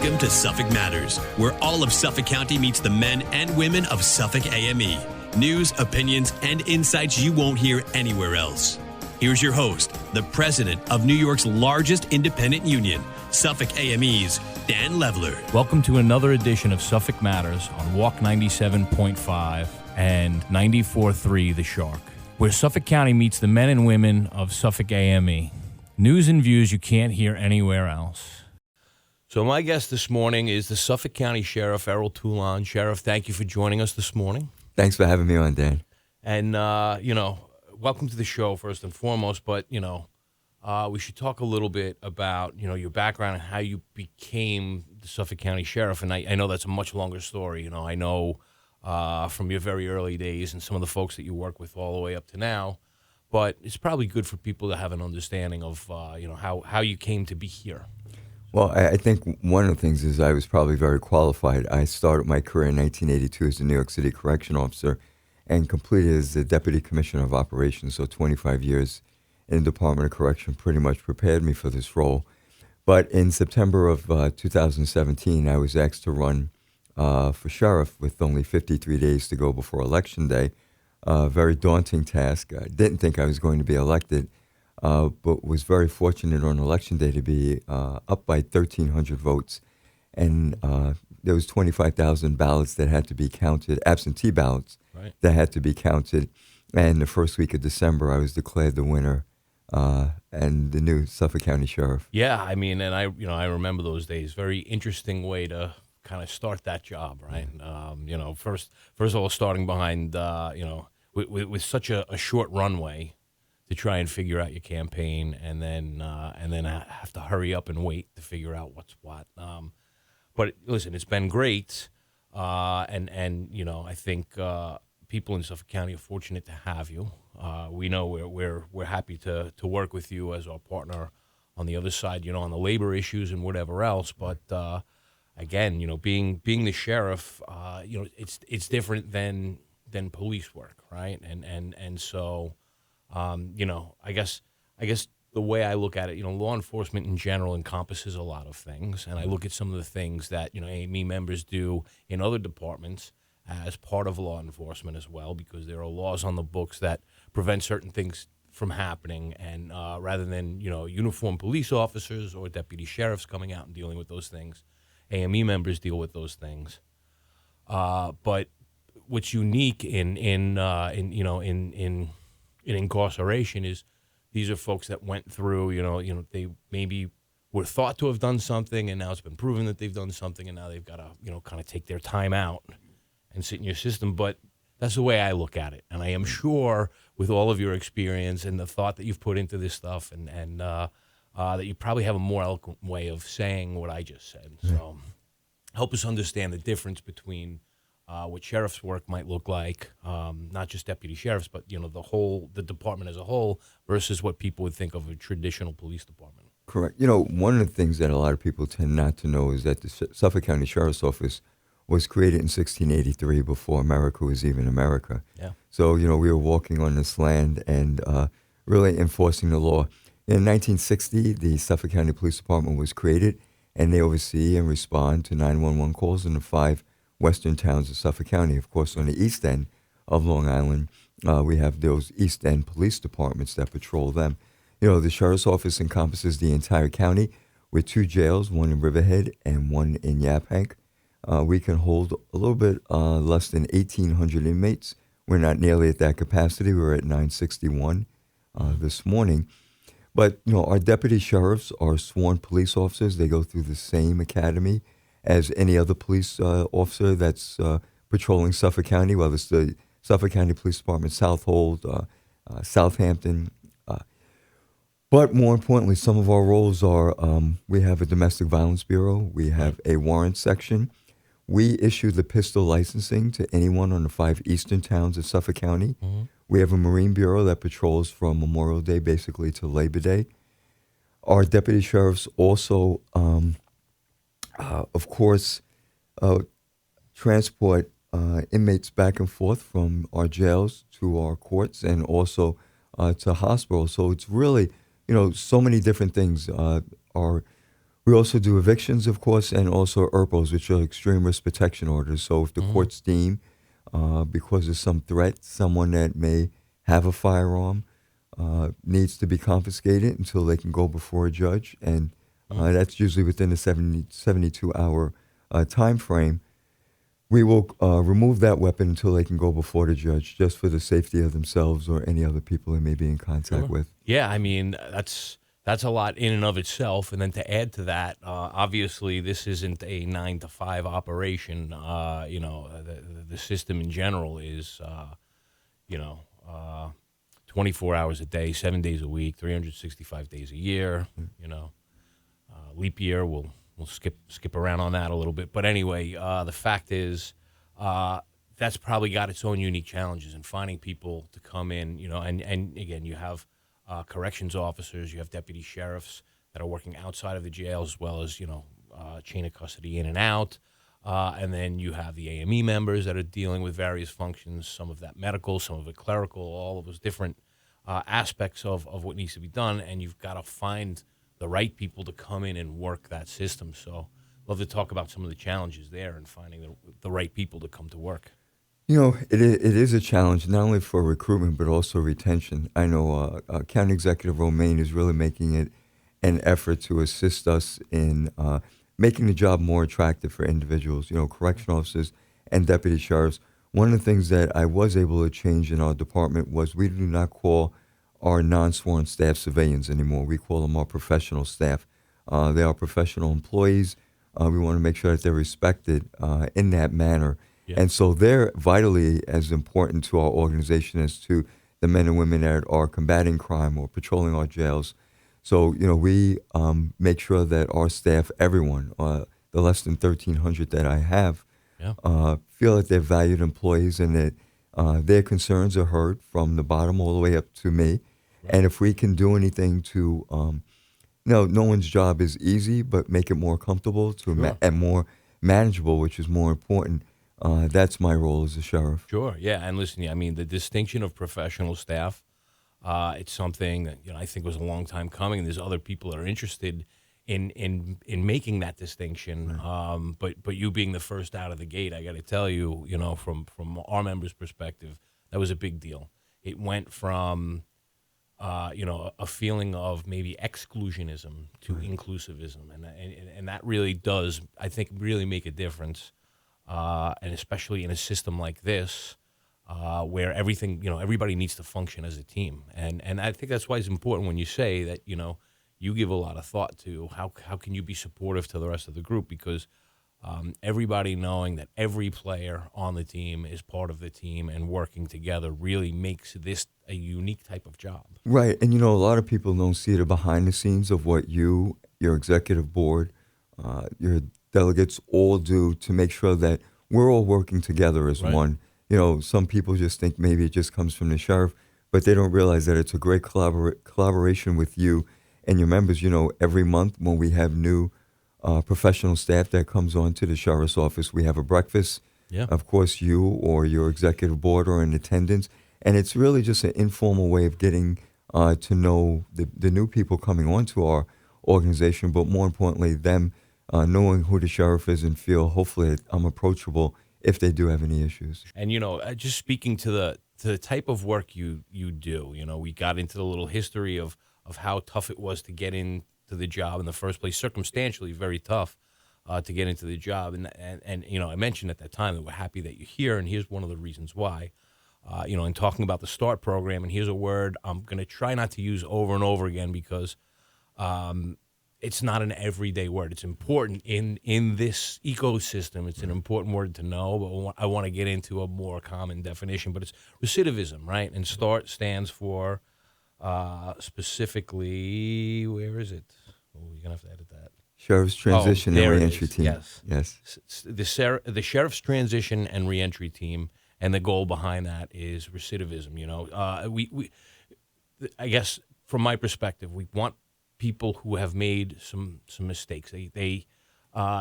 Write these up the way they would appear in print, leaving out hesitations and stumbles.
Welcome to Suffolk Matters, where all of Suffolk County meets the men and women of Suffolk AME. News, opinions, and insights you won't hear anywhere else. Here's your host, the president of New York's largest independent union, Suffolk AME's Dan Leveler. Welcome to another edition of Suffolk Matters on Walk 97.5 and 94.3 The Shark, where Suffolk County meets the men and women of Suffolk AME. News and views you can't hear anywhere else. So my guest this morning is the Suffolk County Sheriff, Errol Toulon. Sheriff, thank you for joining us this morning. Thanks for having me on, Dan. And, welcome to the show, first and foremost. But, we should talk a little bit about, your background and how you became the Suffolk County Sheriff. And I know that's a much longer story. I know from your very early days and some of the folks that you work with all the way up to now. But it's probably good for people to have an understanding of, how you came to be here. Well, I think one of the things is I was probably very qualified. I started my career in 1982 as a New York City correction officer and completed as the Deputy Commissioner of Operations. So 25 years in the Department of Correction pretty much prepared me for this role. But in September of 2017, I was asked to run for sheriff with only 53 days to go before Election Day. Very daunting task. I didn't think I was going to be elected. But was very fortunate on Election Day to be up by 1,300 votes. And there was 25,000 ballots that had to be counted, absentee ballots that had to be counted. And the first week of December, I was declared the winner and the new Suffolk County Sheriff. Yeah, and I remember those days. Very interesting way to kind of start that job, right? First of all, starting behind, with such a short runway, to try and figure out your campaign, and then have to hurry up and wait to figure out what's what. But listen, it's been great, and I think people in Suffolk County are fortunate to have you. We know we're happy to work with you as our partner on the other side, on the labor issues and whatever else. But again, being the sheriff, it's different than police work, right? And so. I guess the way I look at it, law enforcement in general encompasses a lot of things, and I look at some of the things that, AME members do in other departments as part of law enforcement as well, because there are laws on the books that prevent certain things from happening, and rather than, uniformed police officers or deputy sheriffs coming out and dealing with those things, AME members deal with those things. But what's unique in incarceration is these are folks that went through, they maybe were thought to have done something, and now it's been proven that they've done something, and now they've got to, kind of take their time out and sit in your system. But that's the way I look at it. And I am sure with all of your experience and the thought that you've put into this stuff and that you probably have a more eloquent way of saying what I just said. So help us understand the difference between what sheriff's work might look like, not just deputy sheriffs, but the department as a whole, versus what people would think of a traditional police department. Correct. One of the things that a lot of people tend not to know is that the Suffolk County Sheriff's Office was created in 1683 before America was even America. Yeah. So, we were walking on this land and really enforcing the law. In 1960, the Suffolk County Police Department was created, and they oversee and respond to 911 calls in the 5 western towns of Suffolk County. Of course, on the east end of Long Island, we have those east end police departments that patrol them. The sheriff's office encompasses the entire county with 2 jails, one in Riverhead and one in Yaphank. We can hold a little bit less than 1,800 inmates. We're not nearly at that capacity. We're at 961 this morning. But, our deputy sheriffs are sworn police officers. They go through the same academy as any other police officer that's patrolling Suffolk County, whether it's the Suffolk County Police Department, Southold, Southampton. But more importantly, some of our roles are we have a domestic violence bureau. We have a warrant section. We issue the pistol licensing to anyone on the 5 eastern towns of Suffolk County. Mm-hmm. We have a Marine Bureau that patrols from Memorial Day basically to Labor Day. Our deputy sheriffs also of course, transport inmates back and forth from our jails to our courts and also to hospitals. So it's really, so many different things. We also do evictions, of course, and also ERPOs, which are extreme risk protection orders. So if the courts deem, because of some threat, someone that may have a firearm needs to be confiscated until they can go before a judge, and that's usually within a 72-hour time frame. We will remove that weapon until they can go before the judge, just for the safety of themselves or any other people they may be in contact with. Yeah, I mean, that's a lot in and of itself. And then to add to that, obviously, this isn't a 9-to-5 operation. The system in general is, 24 hours a day, 7 days a week, 365 days a year. Leap year, we'll skip around on that a little bit. But anyway, the fact is, that's probably got its own unique challenges in finding people to come in. And again, you have corrections officers, you have deputy sheriffs that are working outside of the jail, as well as chain of custody in and out. And then you have the AME members that are dealing with various functions, some of that medical, some of it clerical, all of those different aspects of what needs to be done. And you've got to find the right people to come in and work that system. So love to talk about some of the challenges there and finding the right people to come to work. It is a challenge, not only for recruitment, but also retention. I know County Executive Romaine is really making it an effort to assist us in making the job more attractive for individuals, correction officers and deputy sheriffs. One of the things that I was able to change in our department was we do not call our non-sworn staff civilians anymore. We call them our professional staff. They are professional employees. We want to make sure that they're respected in that manner. Yeah. And so they're vitally as important to our organization as to the men and women that are combating crime or patrolling our jails. So, we make sure that our staff, everyone, the less than 1,300 that I have, feel that they're valued employees and that their concerns are heard from the bottom all the way up to me. Right. And if we can do anything to, no one's job is easy, but make it more comfortable and more manageable, which is more important. That's my role as a sheriff. Sure, yeah. And listen, I mean, the distinction of professional staff, it's something that I think was a long time coming. And there's other people that are interested in making that distinction. Right. But you being the first out of the gate, I got to tell you, from our members' perspective, that was a big deal. It went from a feeling of maybe exclusionism to inclusivism, and that really does, I think, really make a difference. And especially in a system like this, where everybody needs to function as a team. And I think that's why it's important when you say that, you give a lot of thought to how can you be supportive to the rest of the group, because everybody knowing that every player on the team is part of the team and working together really makes this a unique type of job. Right. And, a lot of people don't see the behind the scenes of what your executive board, your delegates all do to make sure that we're all working together as one. Some people just think maybe it just comes from the sheriff, but they don't realize that it's a great collaboration with you and your members. Every month when we have new professional staff that comes on to the sheriff's office, we have a breakfast. Yeah. Of course, you or your executive board are in attendance, and it's really just an informal way of getting to know the new people coming onto our organization, but more importantly, them knowing who the sheriff is and feel hopefully that I'm approachable if they do have any issues. And, just speaking to the type of work you do, we got into the little history of how tough it was to get into the job in the first place, circumstantially very tough to get into the job. And I mentioned at that time that we're happy that you're here, and here's one of the reasons why. In talking about the START program, and here's a word I'm going to try not to use over and over again because it's not an everyday word. It's important in this ecosystem. It's an important word to know, but I want to get into a more common definition. But it's recidivism, right? And START stands for specifically, where is it? Oh, you're going to have to edit that. Sheriff's Transition and Reentry Team. Yes. The Sheriff's Transition and Reentry Team, and the goal behind that is recidivism. I guess from my perspective, we want people who have made some mistakes. They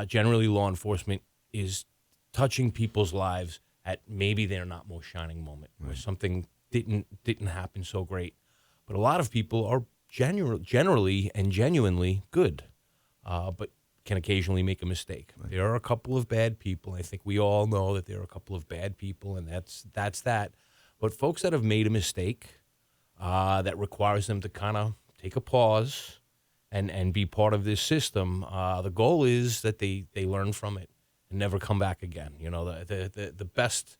generally, law enforcement is touching people's lives at maybe their not most shining moment, where something didn't happen so great. But a lot of people are generally and genuinely good. but can occasionally make a mistake. Right. There are a couple of bad people. I think we all know that there are a couple of bad people, and that's that. But folks that have made a mistake that requires them to kind of take a pause and be part of this system, the goal is that they learn from it and never come back again. You know, the best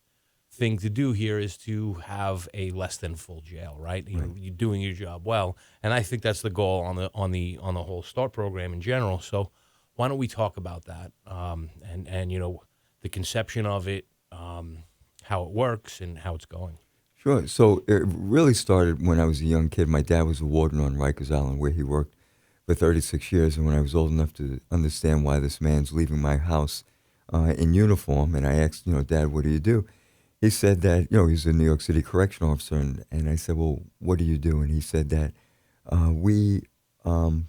thing to do here is to have a less than full jail, right? You're doing your job well, and I think that's the goal on the whole START program in general. So why don't we talk about that and you know, the conception of it, how it works, and how it's going? Sure. So it really started when I was a young kid. My dad was a warden on Rikers Island, where he worked for 36 years. And when I was old enough to understand why this man's leaving my house in uniform, and I asked, Dad, what do you do? He said that, he's a New York City correctional officer. And I said, well, what do you do? And he said that we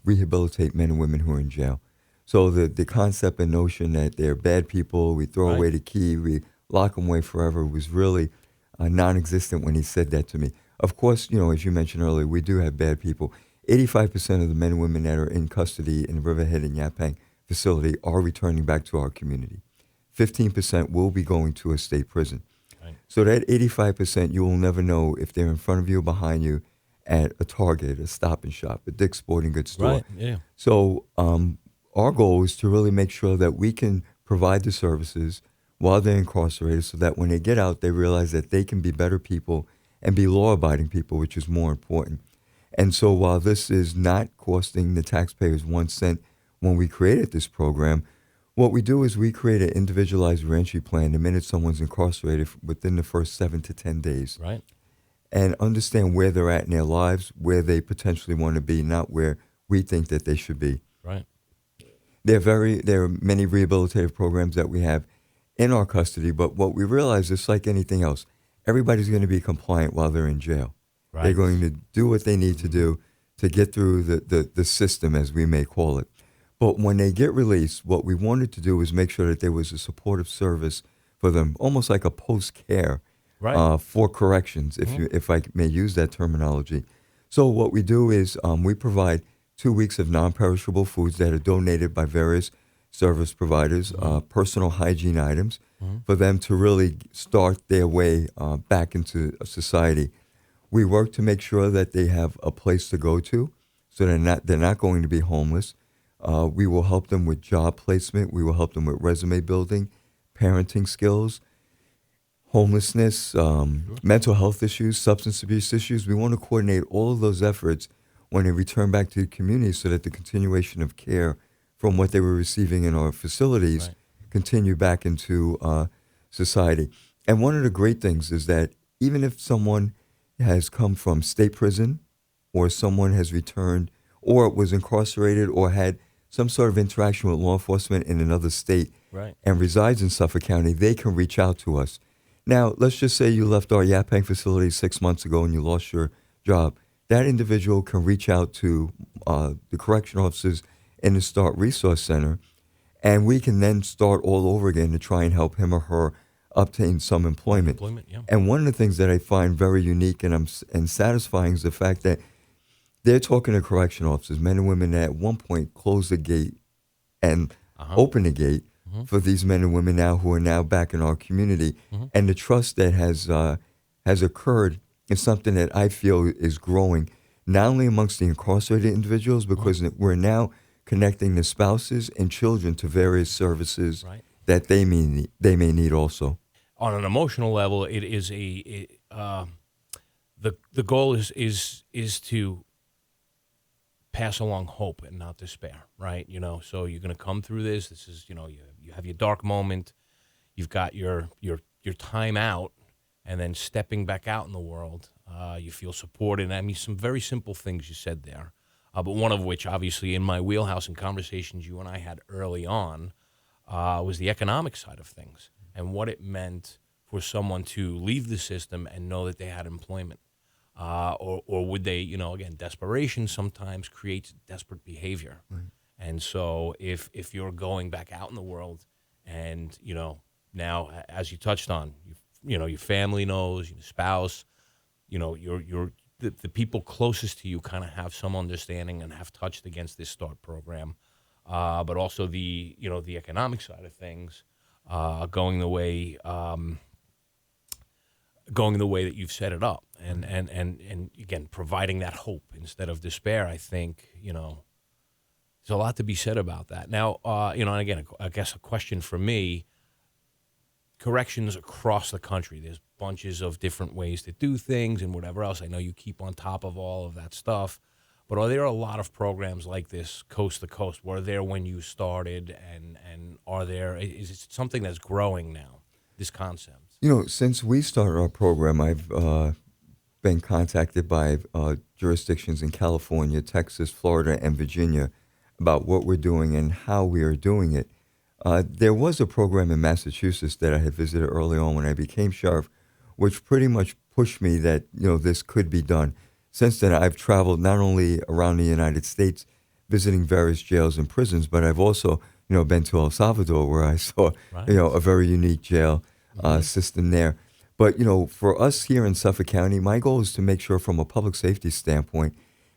rehabilitate men and women who are in jail. So the concept and notion that they're bad people, we throw away the key, we lock them away forever, was really non-existent when he said that to me. Of course, as you mentioned earlier, we do have bad people. 85% of the men and women that are in custody in the Riverhead and Yaphank facility are returning back to our community. 15% will be going to a state prison. Right. So that 85%, you will never know if they're in front of you or behind you at a Target, a Stop and Shop, a Dick's Sporting Goods store. Right, yeah. So our goal is to really make sure that we can provide the services while they're incarcerated, so that when they get out, they realize that they can be better people and be law-abiding people, which is more important. And so while this is not costing the taxpayers 1 cent when we created this program, what we do is we create an individualized reentry plan the minute someone's incarcerated within the first 7 to 10 days. Right. And understand where they're at in their lives, where they potentially want to be, not where we think that they should be. Right. There are many rehabilitative programs that we have in our custody, but what we realize is, like anything else, everybody's going to be compliant while they're in jail. Right. They're going to do what they need to do to get through the system, as we may call it. But when they get released, what we wanted to do was make sure that there was a supportive service for them, almost like a post-care for corrections, if I may use that terminology. So what we do is we provide 2 weeks of non-perishable foods that are donated by various service providers, personal hygiene items, for them to really start their way back into society. We work to make sure that they have a place to go to, so they're not going to be homeless. We will help them with job placement. We will help them with resume building, parenting skills, homelessness, mental health issues, substance abuse issues. We want to coordinate all of those efforts when they return back to the community, so that the continuation of care from what they were receiving in our facilities continue back into society. And one of the great things is that even if someone has come from state prison, or someone has returned or was incarcerated or had some sort of interaction with law enforcement in another state and resides in Suffolk County, they can reach out to us. Now, let's just say you left our Yaphank facility 6 months ago and you lost your job. That individual can reach out to the correctional officers in the START Resource Center, and we can then start all over again to try and help him or her obtain some employment. And one of the things that I find very unique and satisfying is the fact that they're talking to correctional officers, men and women that at one point closed the gate and opened the gate for these men and women now who are now back in our community. And the trust that has occurred is something that I feel is growing, not only amongst the incarcerated individuals, because we're now connecting the spouses and children to various services that they may need also. On an emotional level, it is the goal is to pass along hope and not despair, right? So you're going to come through this. This is, you have your dark moment. You've got your time out, and then stepping back out in the world, you feel supported. I mean, some very simple things you said there. But one of which, obviously, in my wheelhouse and conversations you and I had early on, was the economic side of things and what it meant for someone to leave the system and know that they had employment. Or would they, again, desperation sometimes creates desperate behavior. And so if you're going back out in the world and, now, as you touched on, your family knows, your spouse, the people closest to you kind of have some understanding and have touched against this START program. but also the the economic side of things going the way that you've set it up, and again providing that hope instead of despair. I think there's a lot to be said about that. Now, and again, I guess a question for me: corrections across the country. There's bunches of different ways to do things and whatever else. I know you keep on top of all of that stuff, but are there a lot of programs like this coast to coast? Were there when you started, and is it something that's growing now? This concept. Since we started our program, I've been contacted by jurisdictions in California, Texas, Florida, and Virginia about what we're doing and how we are doing it. There was a program in Massachusetts that I had visited early on when I became sheriff, which pretty much pushed me that this could be done. Since then, I've traveled not only around the United States, visiting various jails and prisons, but I've also been to El Salvador, where I saw a very unique jail system there. But for us here in Suffolk County, my goal is to make sure, from a public safety standpoint,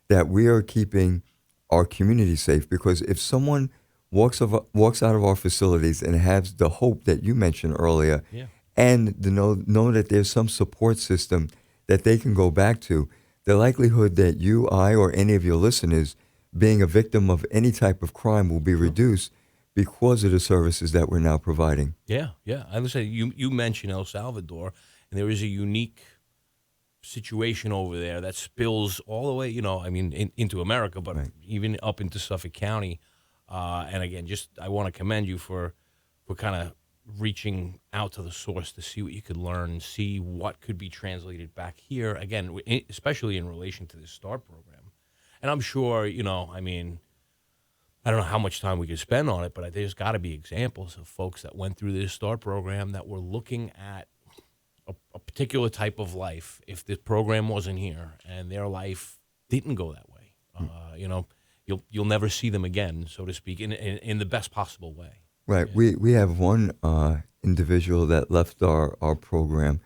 that we are keeping our community safe. Because if someone walks out of our facilities and has the hope that you mentioned earlier, and to know that there's some support system that they can go back to, the likelihood that you, I, or any of your listeners being a victim of any type of crime will be reduced because of the services that we're now providing. Yeah. I was saying, you mentioned El Salvador, and there is a unique situation over there that spills all the way, into America, but even up into Suffolk County. And again, I want to commend you for kind of reaching out to the source to see what you could learn and see what could be translated back here, again, especially in relation to this START program. And I'm sure, I don't know how much time we could spend on it, but there's got to be examples of folks that went through this START program that were looking at a particular type of life if this program wasn't here, and their life didn't go that way. You'll never see them again, so to speak, in the best possible way. Right. Yeah. We have one individual that left our program,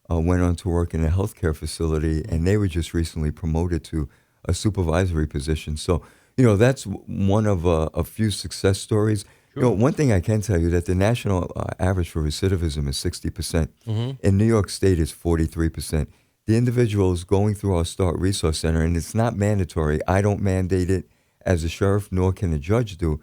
went on to work in a healthcare facility, and they were just recently promoted to a supervisory position. So, that's one of a few success stories. Sure. One thing I can tell you that the national average for recidivism is 60%. Mm-hmm. In New York State, it's 43%. The individuals going through our START Resource Center, and it's not mandatory. I don't mandate it as a sheriff, nor can a judge do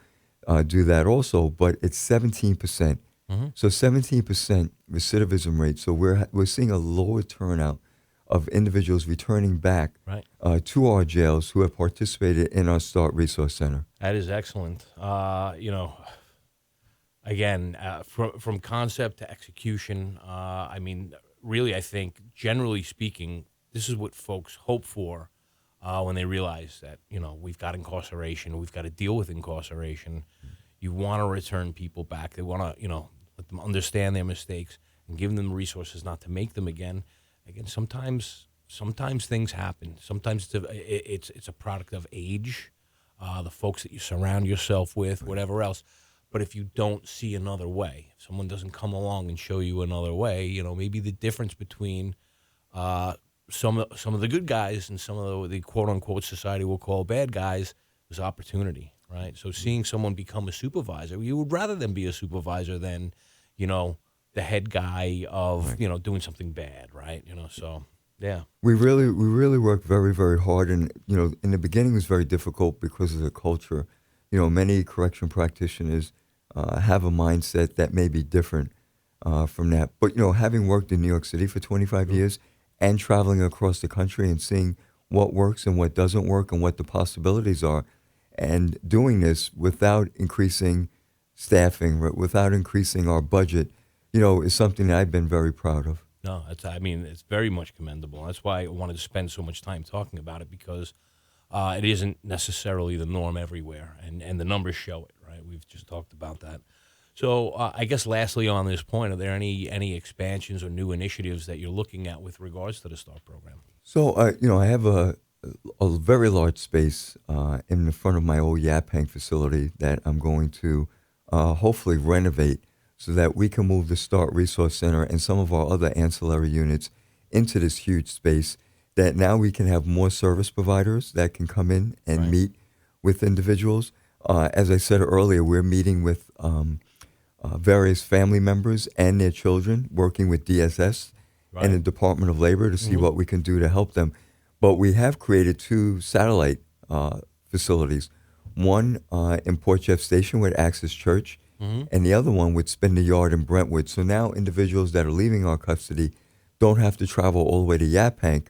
that also, but it's 17%. Mm-hmm. So 17% recidivism rate. So we're seeing a lower turnout of individuals returning back to our jails who have participated in our START Resource Center. That is excellent. Again, from concept to execution, really, I think, generally speaking, this is what folks hope for when they realize that, we've got incarceration, we've got to deal with incarceration. You want to return people back. They want to, let them understand their mistakes and give them resources not to make them again. Again, sometimes things happen. Sometimes it's a product of age, the folks that you surround yourself with, whatever else. But if you don't see another way, if someone doesn't come along and show you another way, maybe the difference between some of the good guys and some of the quote unquote society will call bad guys is opportunity, right? So seeing someone become a supervisor, you would rather them be a supervisor than, the head guy of, doing something bad, right? So yeah. We really work very, very hard, and in the beginning it was very difficult because of the culture. Many correction practitioners have a mindset that may be different from that. But having worked in New York City for 25 years and traveling across the country and seeing what works and what doesn't work and what the possibilities are, and doing this without increasing staffing, without increasing our budget, is something that I've been very proud of. No, it's very much commendable. That's why I wanted to spend so much time talking about it, because it isn't necessarily the norm everywhere, and the numbers show it, right? We've just talked about that. So I guess lastly on this point, are there any expansions or new initiatives that you're looking at with regards to the START program? So, I have a very large space in the front of my old Yaphank facility that I'm going to hopefully renovate so that we can move the START Resource Center and some of our other ancillary units into this huge space, that now we can have more service providers that can come in and meet with individuals. as I said earlier, we're meeting with various family members and their children, working with DSS and the Department of Labor to see what we can do to help them. But we have created 2 satellite facilities, one in Port Jeff Station with Access Church, and the other one with Spin the Yard in Brentwood. So now individuals that are leaving our custody don't have to travel all the way to Yaphank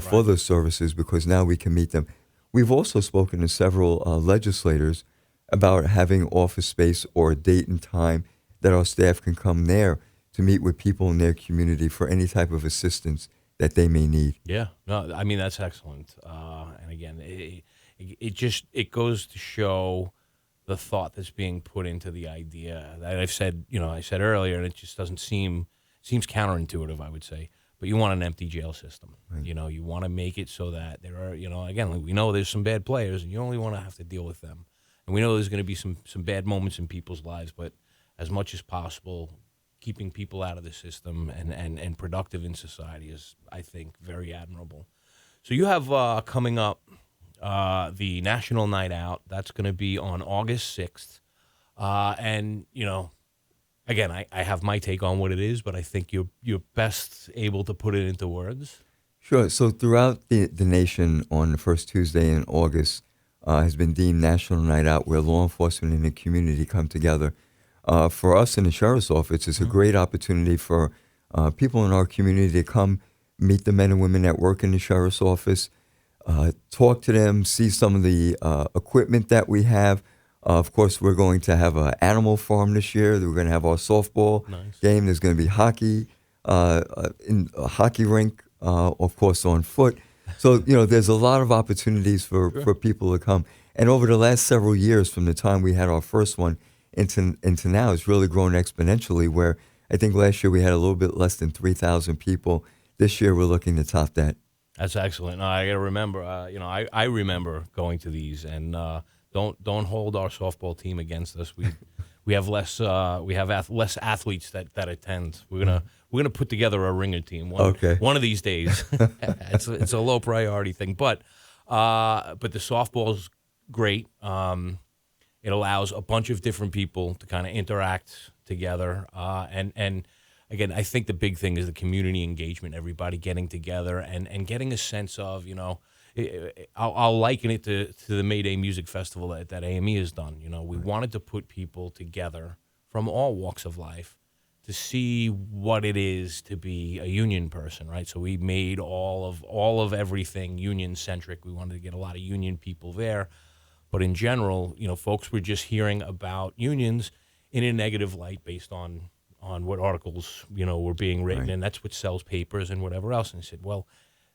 for those services, because now we can meet them. We've also spoken to several legislators about having office space or a date and time that our staff can come there to meet with people in their community for any type of assistance that they may need. Yeah, no, I mean, that's excellent. And again, it goes to show the thought that's being put into the idea that I said earlier, and it just doesn't seems counterintuitive, I would say. But you want an empty jail system. Right. You want to make it so that there are, again, we know there's some bad players, and you only want to have to deal with them. And we know there's going to be some bad moments in people's lives, but as much as possible, keeping people out of the system and productive in society is, I think, very admirable. So you have coming up the National Night Out. That's going to be on August 6th. And, again, I have my take on what it is, but I think you're best able to put it into words. Sure. So throughout the nation on the first Tuesday in August has been deemed National Night Out, where law enforcement and the community come together. For us in the Sheriff's Office, it's a great opportunity for people in our community to come meet the men and women that work in the Sheriff's Office, talk to them, see some of the equipment that we have. Of course, we're going to have an animal farm this year. We're going to have our softball game. There's going to be hockey, in a hockey rink, of course, on foot. So, there's a lot of opportunities for people to come. And over the last several years, from the time we had our first one into now, it's really grown exponentially, where I think last year we had a little bit less than 3,000 people. This year we're looking to top that. That's excellent. No, I got to remember, I remember going to these, and don't hold our softball team against us. We have less less athletes that attend. We're gonna put together a ringer team one of these days. It's a low priority thing, but the softball's great. It allows a bunch of different people to kind of interact together, and again, I think the big thing is the community engagement, everybody getting together and getting a sense of, I'll liken it to the May Day Music Festival that AME has done. We wanted to put people together from all walks of life to see what it is to be a union person, right? So we made all of everything union-centric. We wanted to get a lot of union people there. But in general, folks were just hearing about unions in a negative light based on what articles, were being written, and that's what sells papers and whatever else. And I said, well,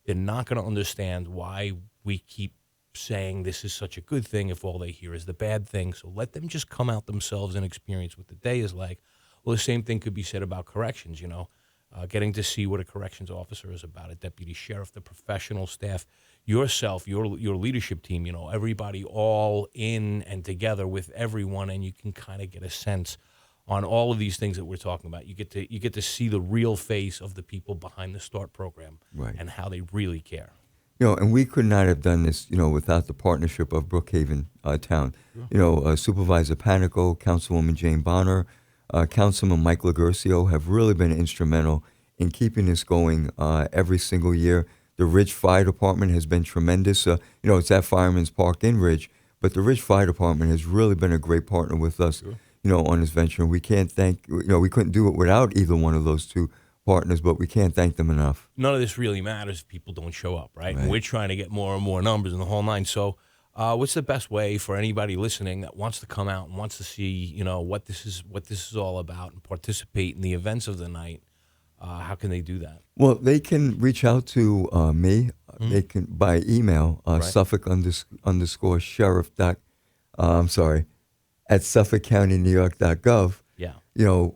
they're not going to understand why we keep saying this is such a good thing if all they hear is the bad thing. So let them just come out themselves and experience what the day is like. Well, the same thing could be said about corrections, getting to see what a corrections officer is about, a deputy sheriff, the professional staff, yourself, your leadership team, everybody all in and together with everyone, and you can kind of get a sense on all of these things that we're talking about. You get to see the real face of the people behind the START program and how they really care. And we could not have done this, without the partnership of Brookhaven Town. Supervisor Panico, Councilwoman Jane Bonner, Councilman Mike Laguercio have really been instrumental in keeping this going every single year. The Ridge Fire Department has been tremendous. It's at Fireman's Park in Ridge, but the Ridge Fire Department has really been a great partner with us, on this venture. We can't we couldn't do it without either one of those two partners, but we can't thank them enough. None of this really matters if people don't show up, right? And we're trying to get more and more numbers in the whole nine. So what's the best way for anybody listening that wants to come out and wants to see, what this is all about and participate in the events of the night? How can they do that? Well, they can reach out to me. They can by email, Suffolk _ sheriff at SuffolkCountyNewYork.gov.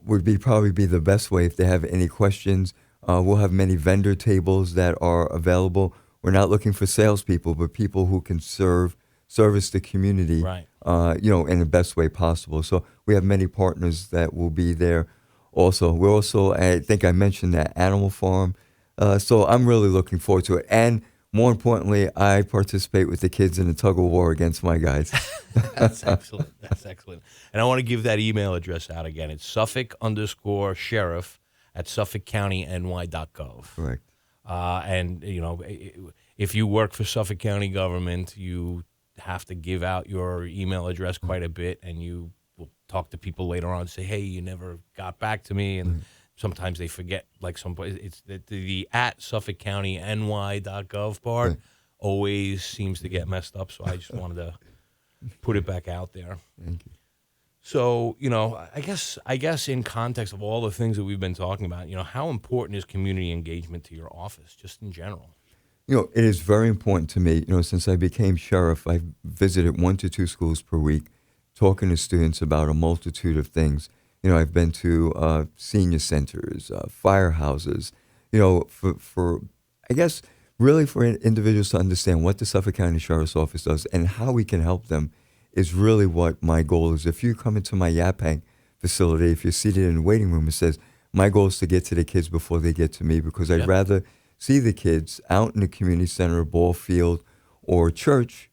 Would probably be the best way if they have any questions. We'll have many vendor tables that are available. We're not looking for salespeople, but people who can service the community, in the best way possible. So we have many partners that will be there. Also, I think I mentioned that animal farm. So I'm really looking forward to it. And more importantly, I participate with the kids in a tug of war against my guys. That's excellent. That's excellent. And I want to give that email address out again. It's Suffolk_sheriff@SuffolkCountyNY.gov. Correct. And, if you work for Suffolk County government, you have to give out your email address quite a bit, and you will talk to people later on and say, hey, you never got back to me. And sometimes they forget, like it's the at SuffolkCountyNY.gov part always seems to get messed up. So I just wanted to put it back out there. Thank you. So, I guess in context of all the things that we've been talking about, how important is community engagement to your office, just in general? It is very important to me. Since I became sheriff, I've visited 1 to 2 schools per week, talking to students about a multitude of things. I've been to senior centers, firehouses, for I guess, really for individuals to understand what the Suffolk County Sheriff's Office does and how we can help them is really what my goal is. If you come into my Yaphank facility, if you're seated in the waiting room, it says, my goal is to get to the kids before they get to me, because I'd rather see the kids out in the community center, ball field, or church,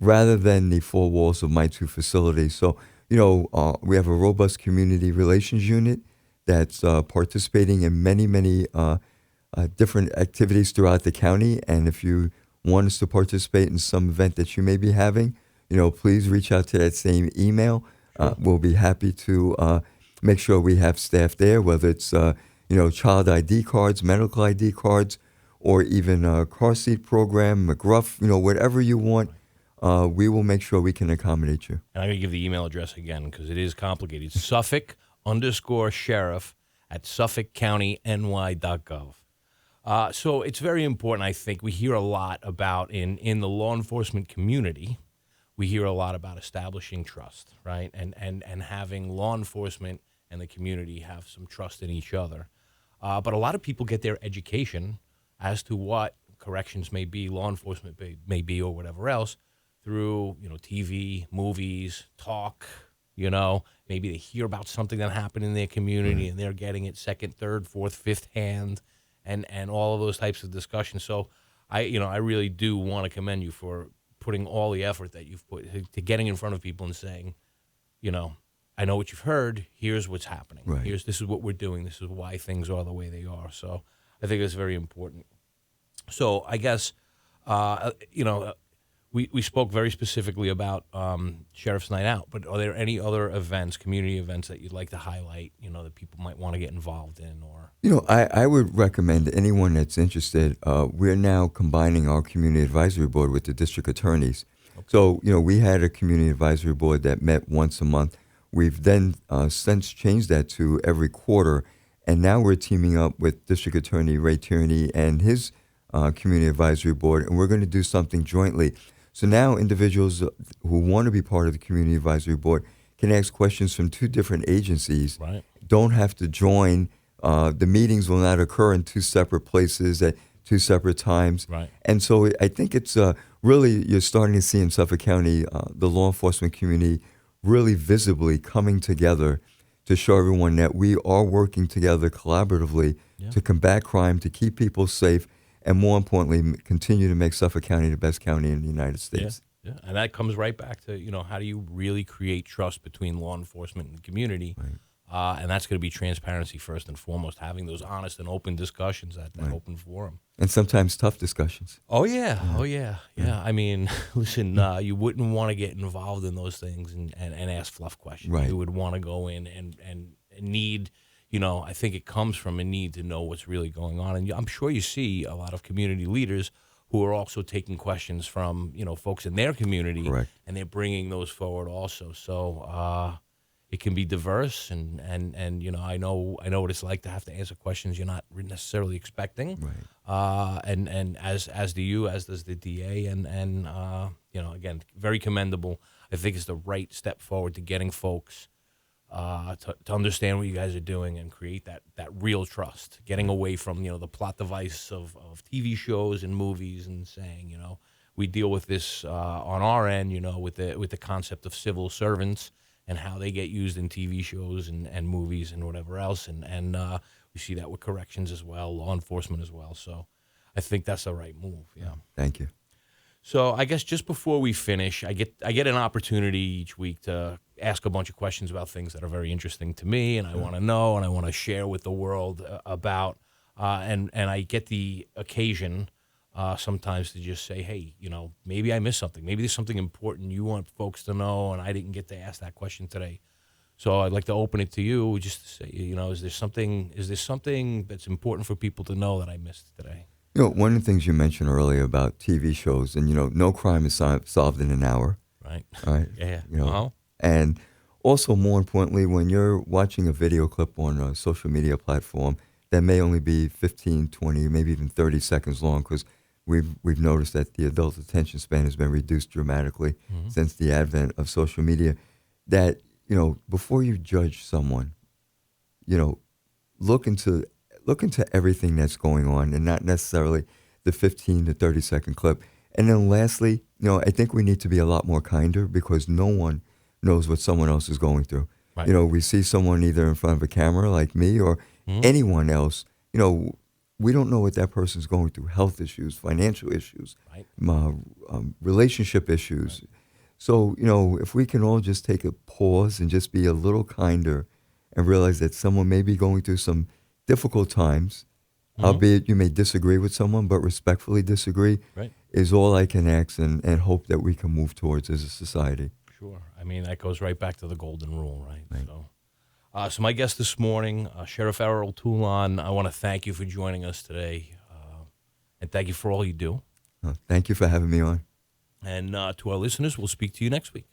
rather than the 4 walls of my 2 facilities. So, we have a robust community relations unit that's participating in many, many different activities throughout the county. And if you want us to participate in some event that you may be having, please reach out to that same email. We'll be happy to make sure we have staff there, whether it's child ID cards, medical ID cards, or even a car seat program, McGruff, whatever you want. We will make sure we can accommodate you. And I'm going to give the email address again because it is complicated. Suffolk_sheriff@SuffolkCountyNY.gov. So it's very important, I think. We hear a lot about, in the law enforcement community, we hear a lot about establishing trust, right? And having law enforcement and the community have some trust in each other. But a lot of people get their education as to what corrections may be, law enforcement may be, or whatever else, through TV, movies, talk. Maybe they hear about something that happened in their community and they're getting it second, third, fourth, fifth hand, and all of those types of discussions. So I really do want to commend you for putting all the effort that you've put to getting in front of people and saying, I know what you've heard. Here's what's happening. Right. This is what we're doing. This is why things are the way they are. So I think that's very important. So I guess, we spoke very specifically about Sheriff's Night Out, but are there any other events, community events that you'd like to highlight, that people might want to get involved in? Or I would recommend anyone that's interested. We're now combining our community advisory board with the district attorneys. Okay. So, we had a community advisory board that met once a month. We've then since changed that to every quarter, and now we're teaming up with District Attorney Ray Tierney and his community advisory board, and we're going to do something jointly. So now individuals who want to be part of the community advisory board can ask questions from 2 different agencies. Right. Don't have to join. The meetings will not occur in 2 separate places at 2 separate times. Right. And so I think it's really, you're starting to see in Suffolk County, the law enforcement community really visibly coming together to show everyone that we are working together collaboratively to combat crime, to keep people safe, and more importantly, continue to make Suffolk County the best county in the United States. Yeah. And that comes right back to, how do you really create trust between law enforcement and the community? Right. And that's going to be transparency first and foremost, having those honest and open discussions at that open forum. And sometimes tough discussions. Oh, yeah. I mean, listen, you wouldn't want to get involved in those things and ask fluff questions. Right. You would want to go in and need, I think it comes from a need to know what's really going on. And I'm sure you see a lot of community leaders who are also taking questions from, folks in their community. Correct. And they're bringing those forward also. So it can be diverse, and I know what it's like to have to answer questions you're not necessarily expecting. Right. And as do you, as does the DA, and again, very commendable. I think it's the right step forward to getting folks to understand what you guys are doing and create that real trust, getting away from, the plot device of TV shows and movies and saying, we deal with this on our end, with the concept of civil servants and how they get used in TV shows and movies and whatever else. And we see that with corrections as well, law enforcement as well. So I think that's the right move. Yeah. Thank you. So I guess just before we finish, I get an opportunity each week to ask a bunch of questions about things that are very interesting to me, and I want to know, and I want to share with the world about. And I get the occasion sometimes to just say, hey, maybe I missed something. Maybe there's something important you want folks to know, and I didn't get to ask that question today. So I'd like to open it to you, just to say, is there something that's important for people to know that I missed today? One of the things you mentioned earlier about TV shows, and no crime is solved in an hour. Right. Right. Yeah. And also, more importantly, when you're watching a video clip on a social media platform that may only be 15, 20, maybe even 30 seconds long, because we've noticed that the adult attention span has been reduced dramatically since the advent of social media. That before you judge someone, look into everything that's going on, and not necessarily the 15 to 30 second clip. And then lastly, I think we need to be a lot more kinder, because no one knows what someone else is going through. Right. We see someone either in front of a camera like me or anyone else. We don't know what that person's going through: health issues, financial issues, right. Relationship issues. Right. So, if we can all just take a pause and just be a little kinder and realize that someone may be going through some difficult times, albeit you may disagree with someone, but respectfully disagree, right, is all I can ask and hope that we can move towards as a society. Sure. I mean, that goes right back to the golden rule, right? So my guest this morning, Sheriff Errol Toulon, I want to thank you for joining us today, and thank you for all you do. Thank you for having me on. And to our listeners, we'll speak to you next week.